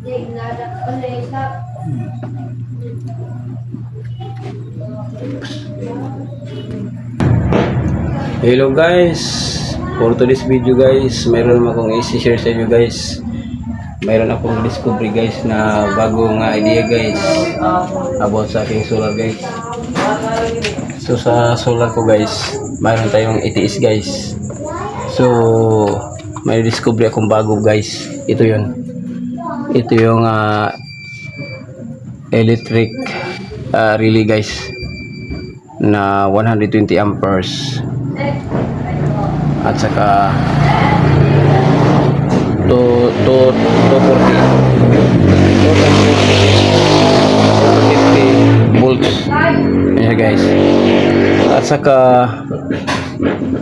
Hello guys, for today's video guys, mayroon akong i-share sa inyo guys. Mayroon akong discovery guys na bagong idea guys about sa aking solar guys. So sa solar ko guys, mayroon tayong ETS guys. So may discovery akong bago guys. Ito yun. Ito yung electric relay guys na 120 amperes at saka 250 volts. Ayan guys. At saka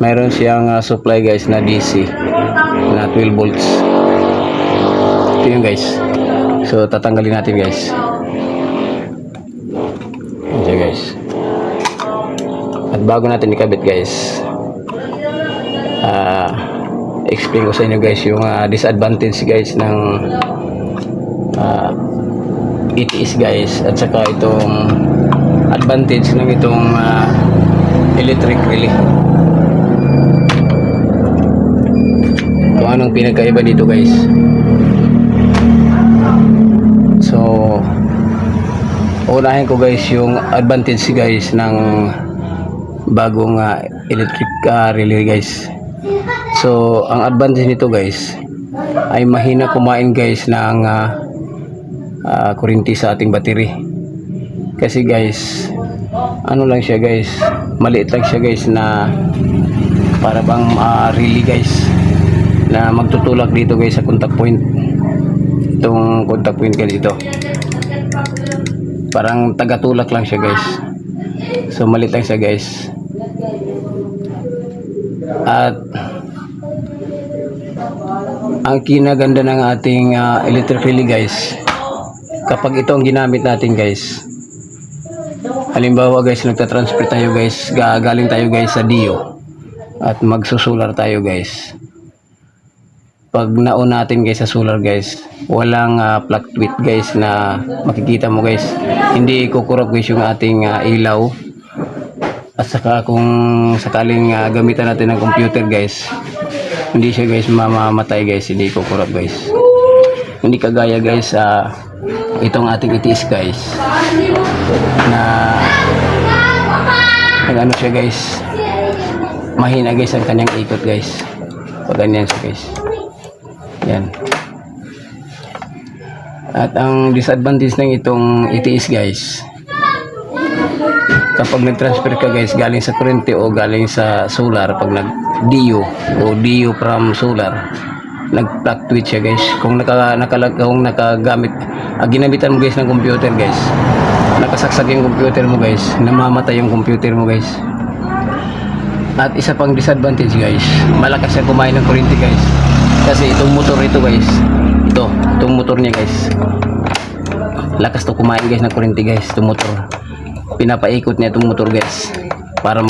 mayroon siyang supply guys na DC na 12 volts. Ito yun guys. So tatanggalin natin guys. Ayan guys. At bago natin ikabit guys, explain ko sa inyo guys yung disadvantage guys ng ETS guys, at saka itong advantage ng itong electric relay. Kung anong pinagkaiba dito guys. So unahin ko guys yung advantage guys ng bagong electric relay guys. So ang advantage nito guys ay mahina kumain guys ng kuryente sa ating battery. Kasi guys, ano lang siya guys, maliit lang siya guys na para bang relay guys na magtutulak dito guys sa contact point. Itong contact point ka dito, parang tagatulak lang siya guys. So maliit lang siya guys. At ang kinaganda ng ating electric relay guys, kapag ito ang ginamit natin guys, halimbawa guys, nagtatransfer tayo guys, galing tayo guys sa DIO at magsusolar tayo guys. Pag naon natin guys sa solar guys, walang fluctuate guys na makikita mo guys. Hindi kukurap guys yung ating ilaw. At saka kung sakaling gamitan natin ng computer guys, hindi siya guys mamamatay guys, hindi kukurap guys. Hindi kagaya guys itong ating ETS guys na ano siya guys, mahina guys ang kanyang ikot guys. Pag ganyan siya guys. Yan. At ang disadvantage ng itong ETS guys, kapag nag-transfer ka guys galing sa kuryente o galing sa solar, pag nag-DIO o DIO from solar, nag-fluctuate siya guys. Kung nakagamit, ginamitan mo guys ng computer guys, nakasaksak yung computer mo guys, namamatay yung computer mo guys. At isa pang disadvantage guys, malakas siya kumain ng kuryente guys. Kasi itong motor ito guys, itong motor niya guys, lakas to kumain guys ng kuryente guys. Itong motor, pinapaikot niya itong motor guys para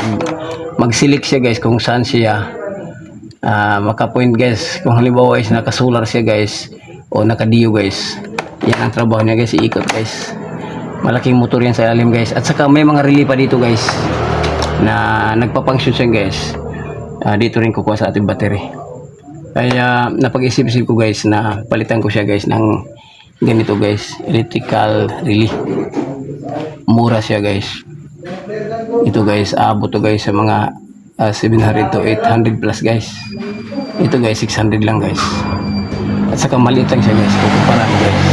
mag-select siya guys kung saan siya makapoint guys. Kung halimbawa is naka-solar siya guys o naka-DIO guys, yan ang trabaho niya guys, iikot guys. Malaking motor yan sa ilalim guys. At saka may mga relay pa dito guys na nagpa-function siya guys. Dito rin kukuha sa ating battery. Kaya napag-isip-isip ko guys na palitan ko siya guys ng ganito guys, electrical relay. Mura siya guys. Ito guys, abot to guys sa mga 700 to 800 plus guys. Ito guys, 600 lang guys. At saka maliit lang siya guys, kukumpara guys.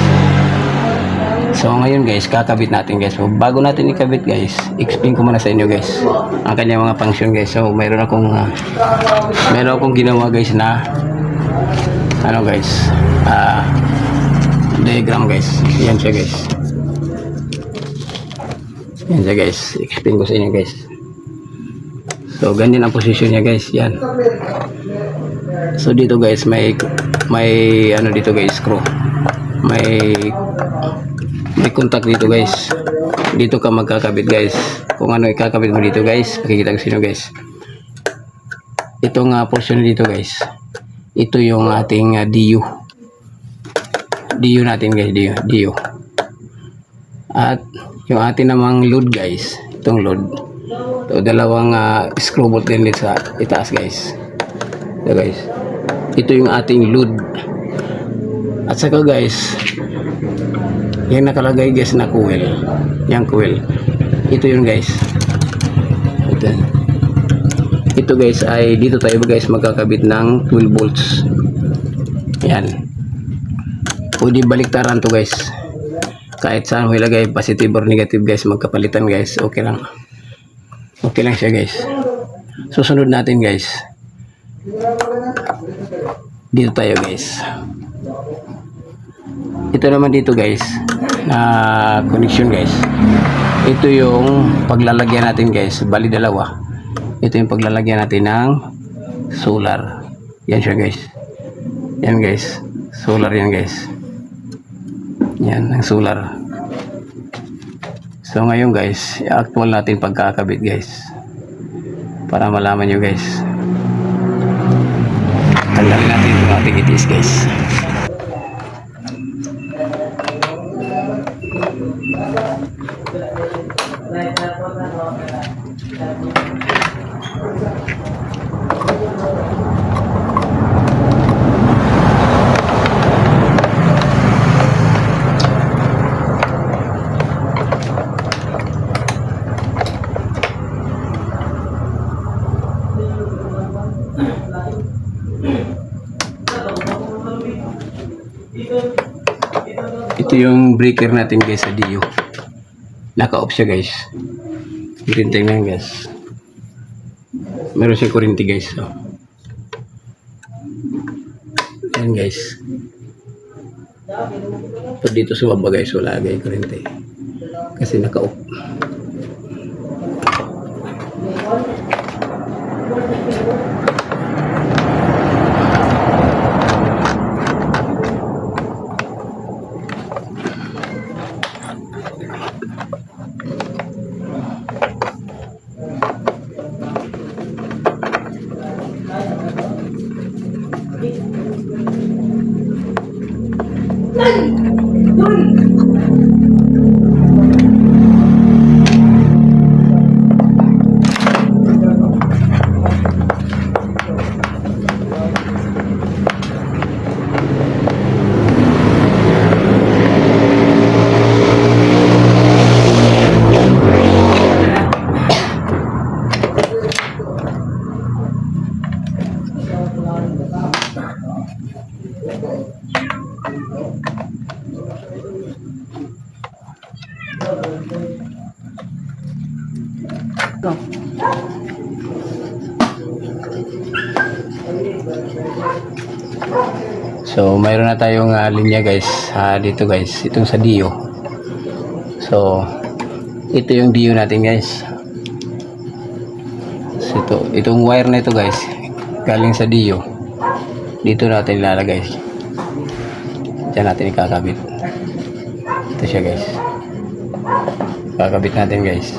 So ngayon guys, kakabit natin guys. So bago natin ikabit guys, explain ko muna sa inyo guys ang kanyang mga function guys. So mayroon akong ginawa guys na ano guys, diagram guys. Yan siya guys. Yan siya guys, explain ko sa inyo guys. So ganyan ang position niya guys. Yan. So dito guys, may ano dito guys, screw. May contact dito guys. Dito ka magkakabit guys. Kung ano ikakabit mo dito guys, pakikita ko sa inyo guys. Itong portion dito guys, ito yung ating DIO. DU natin guys, DU. At yung atin namang load guys, itong load. Ito, dalawang screw bolt din sa itaas guys. Ito guys. Ito yung ating load. At saka guys, yung nakalagay guys na coil. Yung coil. Ito yun guys. Ito guys ay dito tayo guys magkakabit ng 12 volts. Yan. Pwede baliktaran to guys. Kahit saan mo ilagay, positive or negative guys, magkapalitan guys. Okay lang. Okay lang siya guys. Susunod natin guys. Dito tayo guys. Ito naman dito guys na connection guys. Ito yung paglalagyan natin guys, bali dalawa. Ito yung paglalagyan natin ng solar. Yan siya guys. Yan guys, solar yan guys. Yan ang solar. So ngayon guys, actual natin pagkakabit guys, para malaman nyo guys. Tanggalin natin yung ating itis guys. Ito yung breaker natin guys sa DU. Naka-off siya guys. Kurente na yan guys. Meron siya kurente guys. So. Ayan guys. Pag dito sa baba guys, wala guys kurente. Kasi naka-off. So mayroon na tayong linya guys dito guys, itong sa DU. So ito yung DU natin guys. So, itong wire na ito guys galing sa DU, dito natin ilalagay. Diyan natin ikakabit. Ito siya guys, kakabit natin guys.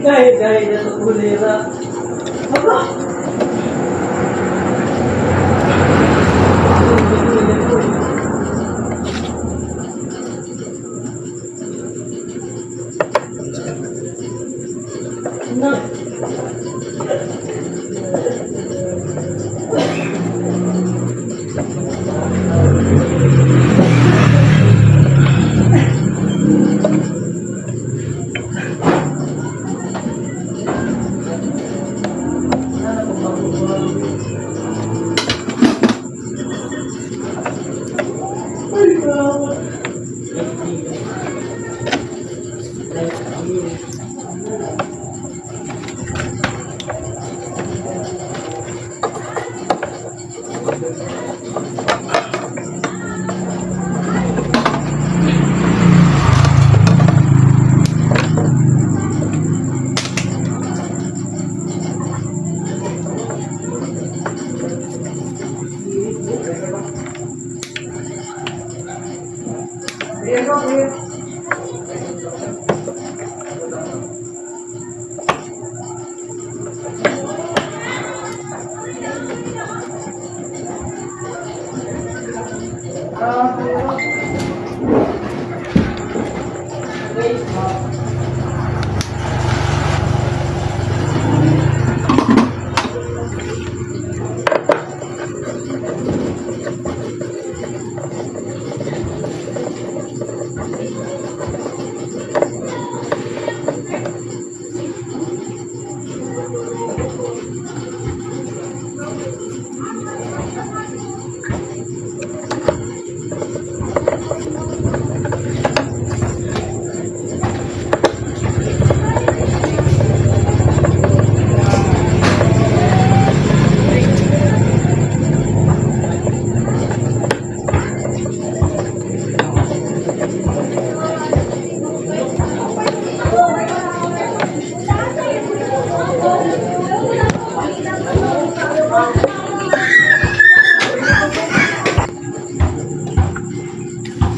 Gaya-gaya na sa kulera. Aba!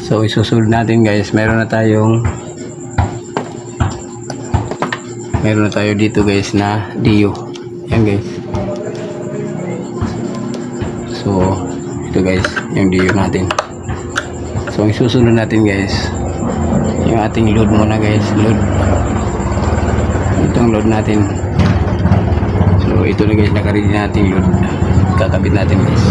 So isusunod natin guys, meron na tayo dito guys na Dio. Yan guys. So ito guys, yung Dio natin. So isusunod natin guys, yung ating load muna guys, load. Itong load natin. So ito na guys, naka-ready natin load. Kakabit natin guys.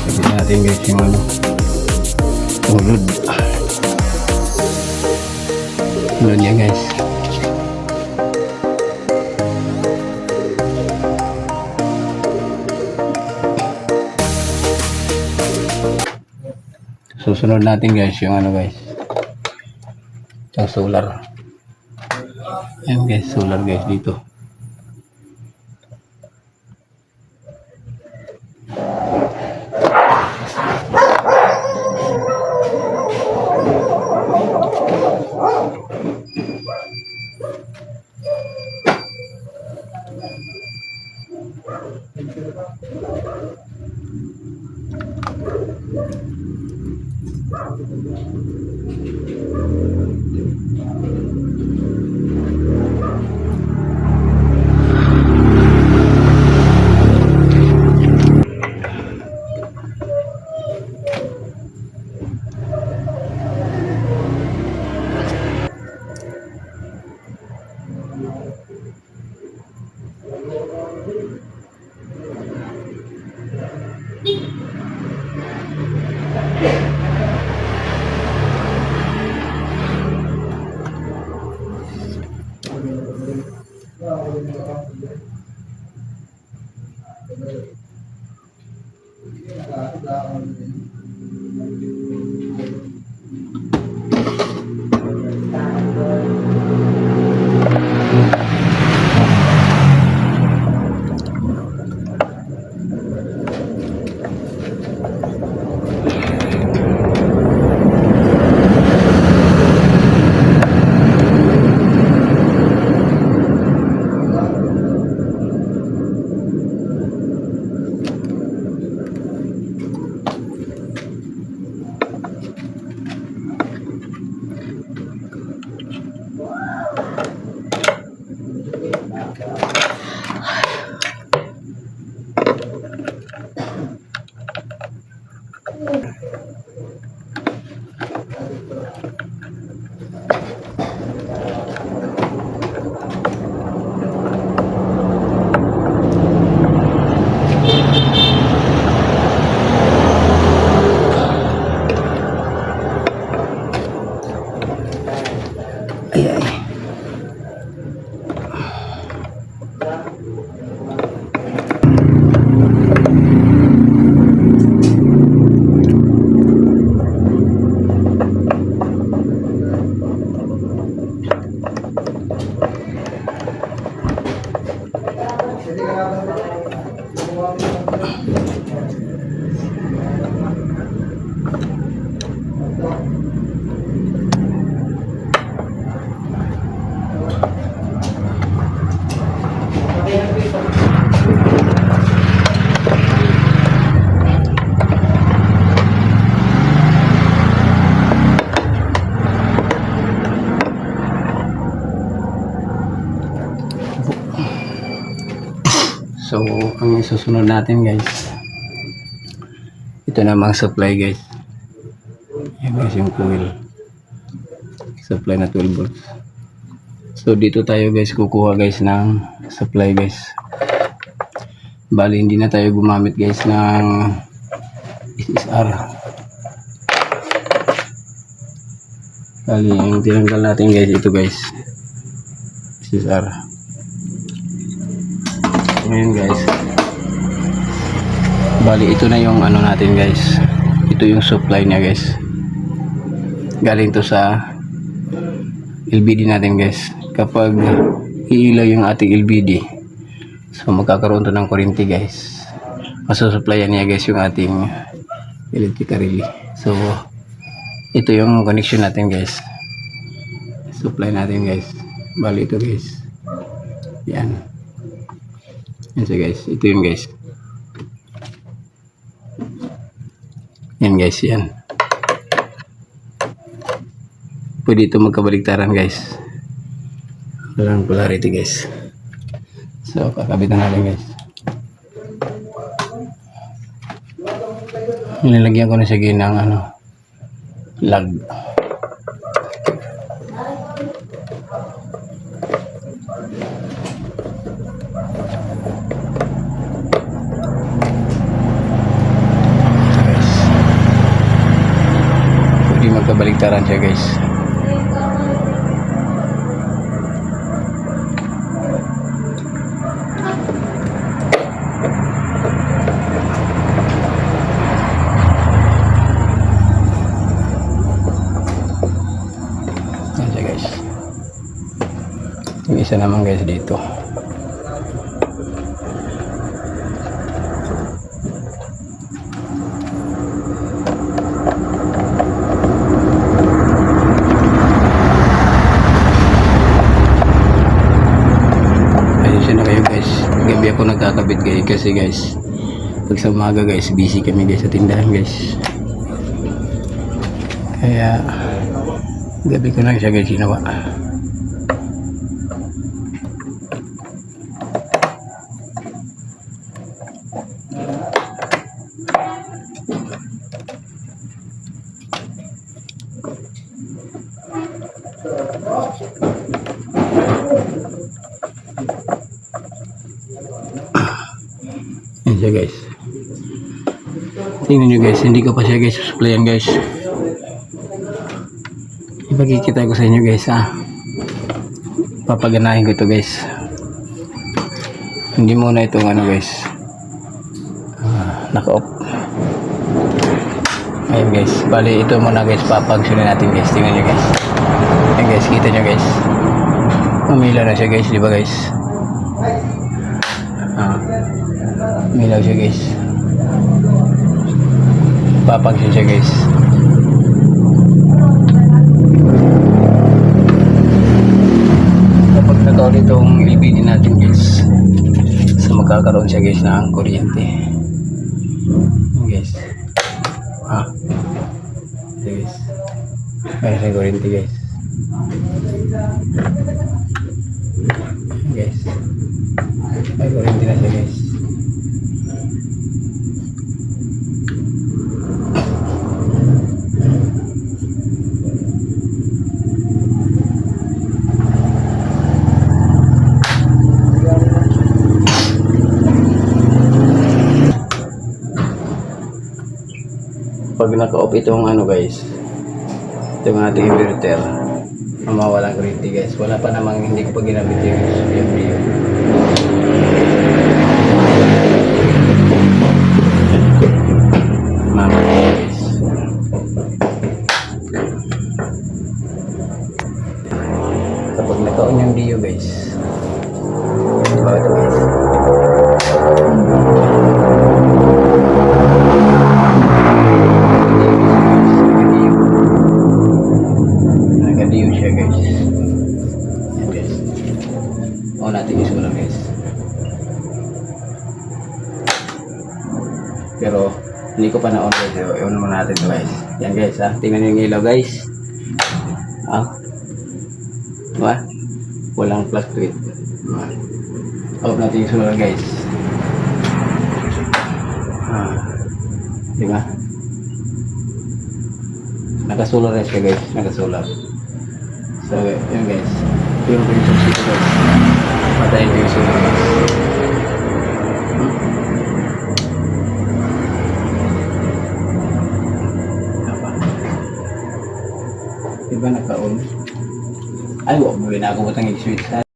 Tignan natin guys yung ano, ulod. Ulod niya guys. Susunod natin guys yung ano guys, yung solar. Ayan guys, solar guys dito. So, ang susunod natin guys, ito namang supply guys. Yan guys yung coil. Supply na 12 volts. So, dito tayo guys kukuha guys ng supply guys. Bali, hindi na tayo gumamit guys ng SSR. Bali, yung tinanggal natin guys, ito guys. SSR. Ngayon guys. Bali, ito na yung ano natin guys. Ito yung supply niya guys. Galing to sa LBD natin guys. Kapag iilaw yung ating LBD, so magkakaroon to ng kuryente guys. Masusupplyan niya guys yung ating electrical relay. So, ito yung connection natin guys. Supply natin guys. Bali ito guys. Yan. Yan siya guys. Ito yun guys. Yan guys, yan. Pwede ito magkabaligtaran guys. Walang polarity guys. So, kakabitan natin guys. Nilagyan ko na siya ng ano, lag. Pwede magkabaligtaran siya guys. Yung isa naman guys dito. Ayun na kayo guys. Gabi ako nagkakabit guys kasi guys pag sa umaga guys busy kami guys sa tindahan guys. Kaya gabi ko na siya guys ginawa. Yan siya guys. Tingnan nyo guys, hindi ko pa siya guys susupplyan guys. Ipagkikita ko sa inyo guys ha. Papaganahin ko ito guys. Hindi muna itong ano guys, naka-off. Ayun guys, bali ito muna guys, papagsyonin natin guys. Tingnan nyo guys. Ayan guys, kita nyo guys. Umilaw na siya guys, di ba guys? Umilaw siya guys. Papagsyon siya guys. Kapag nag-on itong LBD natin guys, so magkakaroon siya guys ng kuryente. Ayan guys. Guys. Mayroon siya kuryente guys. Guys. May kuryente na siya guys. Pag naka-off itong ano guys, itong ating inverter, mawawalan kuryente guys. Wala pa namang, hindi ko pa ginamit yung video. Mama guys. Kapag naka-on yung Dio guys, diba ito guys? Naka-Dio siya guys. Yan guys. O natin iso lang guys. Pero hindi ko pa na-on guys. I-on muna natin ito guys. Yan guys ha. Tingnan nyo yung ilaw guys. Diba? Walang flash to it. Off natin yung solar guys. Ah, di ba? Nakasolar na siya guys, nakasolar. So, yun guys. Yung prinsip dito guys. Patayin ko yung solar box. Apa? Diba naka-on? Ay, wag mo na ako butang i-switch.